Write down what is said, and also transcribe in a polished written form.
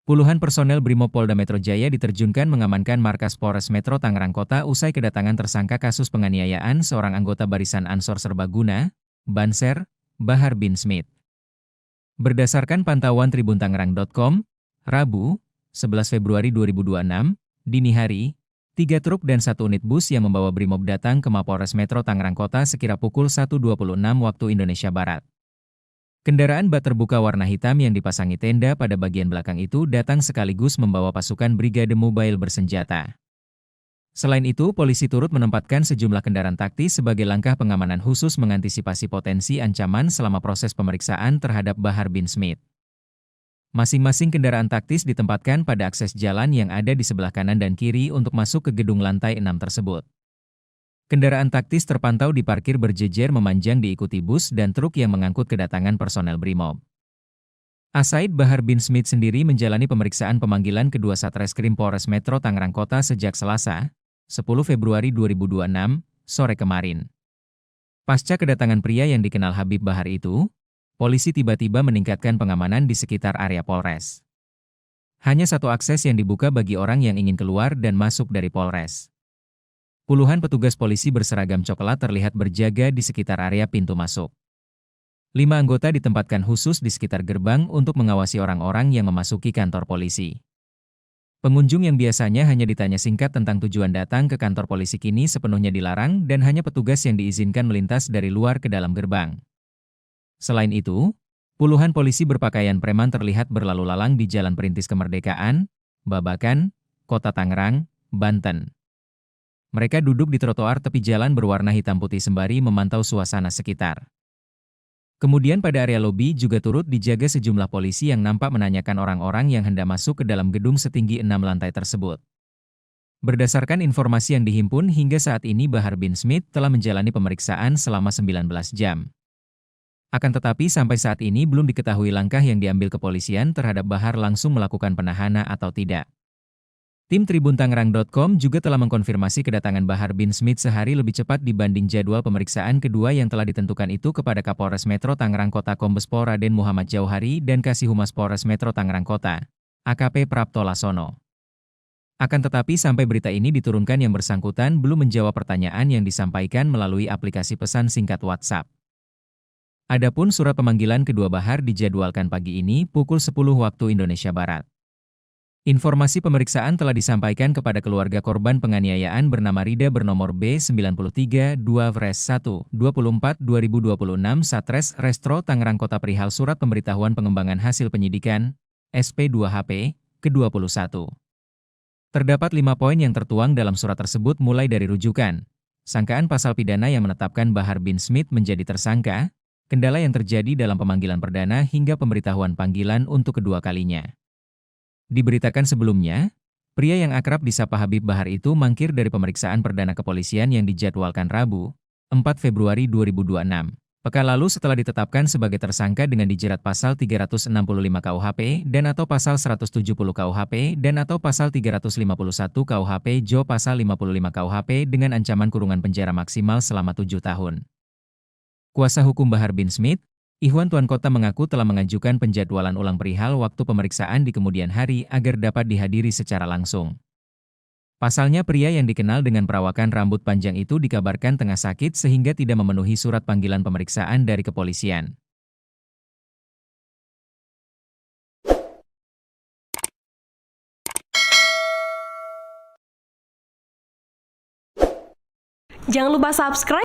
Puluhan personel Brimopolda Metro Jaya diterjunkan mengamankan markas Polres Metro Tangerang Kota usai kedatangan tersangka kasus penganiayaan seorang anggota Barisan Ansor Serbaguna, Banser, Bahar bin Smith. Berdasarkan pantauan tribuntangerang.com, Rabu, 11 Februari 2026, dini hari, 3 truk dan 1 unit bus yang membawa Brimob datang ke Mapolres Metro Tangerang Kota sekira pukul 1.26 waktu Indonesia Barat. Kendaraan bak terbuka warna hitam yang dipasangi tenda pada bagian belakang itu datang sekaligus membawa pasukan Brigade Mobile bersenjata. Selain itu, polisi turut menempatkan sejumlah kendaraan taktis sebagai langkah pengamanan khusus mengantisipasi potensi ancaman selama proses pemeriksaan terhadap Bahar bin Smith. Masing-masing kendaraan taktis ditempatkan pada akses jalan yang ada di sebelah kanan dan kiri untuk masuk ke gedung lantai 6 tersebut. Kendaraan taktis terpantau diparkir berjejer memanjang diikuti bus dan truk yang mengangkut kedatangan personel Brimob. Asaid Bahar bin Smith sendiri menjalani pemeriksaan pemanggilan kedua Satreskrim Polres Metro Tangerang Kota sejak Selasa, 10 Februari 2026, sore kemarin. Pasca kedatangan pria yang dikenal Habib Bahar itu, polisi tiba-tiba meningkatkan pengamanan di sekitar area Polres. Hanya satu akses yang dibuka bagi orang yang ingin keluar dan masuk dari Polres. Puluhan petugas polisi berseragam coklat terlihat berjaga di sekitar area pintu masuk. 5 anggota ditempatkan khusus di sekitar gerbang untuk mengawasi orang-orang yang memasuki kantor polisi. Pengunjung yang biasanya hanya ditanya singkat tentang tujuan datang ke kantor polisi kini sepenuhnya dilarang dan hanya petugas yang diizinkan melintas dari luar ke dalam gerbang. Selain itu, puluhan polisi berpakaian preman terlihat berlalu lalang di Jalan Perintis Kemerdekaan, Babakan, Kota Tangerang, Banten. Mereka duduk di trotoar tepi jalan berwarna hitam putih sembari memantau suasana sekitar. Kemudian pada area lobi juga turut dijaga sejumlah polisi yang nampak menanyakan orang-orang yang hendak masuk ke dalam gedung setinggi 6 lantai tersebut. Berdasarkan informasi yang dihimpun hingga saat ini Bahar bin Smith telah menjalani pemeriksaan selama 19 jam. Akan tetapi sampai saat ini belum diketahui langkah yang diambil kepolisian terhadap Bahar langsung melakukan penahanan atau tidak. Tim tribuntangerang.com juga telah mengkonfirmasi kedatangan Bahar bin Smith sehari lebih cepat dibanding jadwal pemeriksaan kedua yang telah ditentukan itu kepada Kapolres Metro Tangerang Kota Kombes Pol Raden Muhammad Jauhari dan Kasih Humas Polres Metro Tangerang Kota, AKP Prapto Lasono. Akan tetapi sampai berita ini diturunkan yang bersangkutan belum menjawab pertanyaan yang disampaikan melalui aplikasi pesan singkat WhatsApp. Adapun surat pemanggilan kedua Bahar dijadwalkan pagi ini pukul 10 waktu Indonesia Barat. Informasi pemeriksaan telah disampaikan kepada keluarga korban penganiayaan bernama Rida bernomor B93 2/1 24 2026 Satres Restro Tangerang Kota perihal surat pemberitahuan pengembangan hasil penyidikan, SP2HP, ke-21. Terdapat 5 poin yang tertuang dalam surat tersebut mulai dari rujukan, sangkaan pasal pidana yang menetapkan Bahar bin Smith menjadi tersangka, kendala yang terjadi dalam pemanggilan perdana hingga pemberitahuan panggilan untuk kedua kalinya. Diberitakan sebelumnya, pria yang akrab disapa Habib Bahar itu mangkir dari pemeriksaan perdana kepolisian yang dijadwalkan Rabu, 4 Februari 2026. Pekan lalu setelah ditetapkan sebagai tersangka dengan dijerat pasal 365 KUHP dan atau pasal 170 KUHP dan atau pasal 351 KUHP Jo pasal 55 KUHP dengan ancaman kurungan penjara maksimal selama 7 tahun. Kuasa hukum Bahar bin Smith, Ikhwan Tuan Kota mengaku telah mengajukan penjadwalan ulang perihal waktu pemeriksaan di kemudian hari agar dapat dihadiri secara langsung. Pasalnya pria yang dikenal dengan perawakan rambut panjang itu dikabarkan tengah sakit sehingga tidak memenuhi surat panggilan pemeriksaan dari kepolisian. Jangan lupa subscribe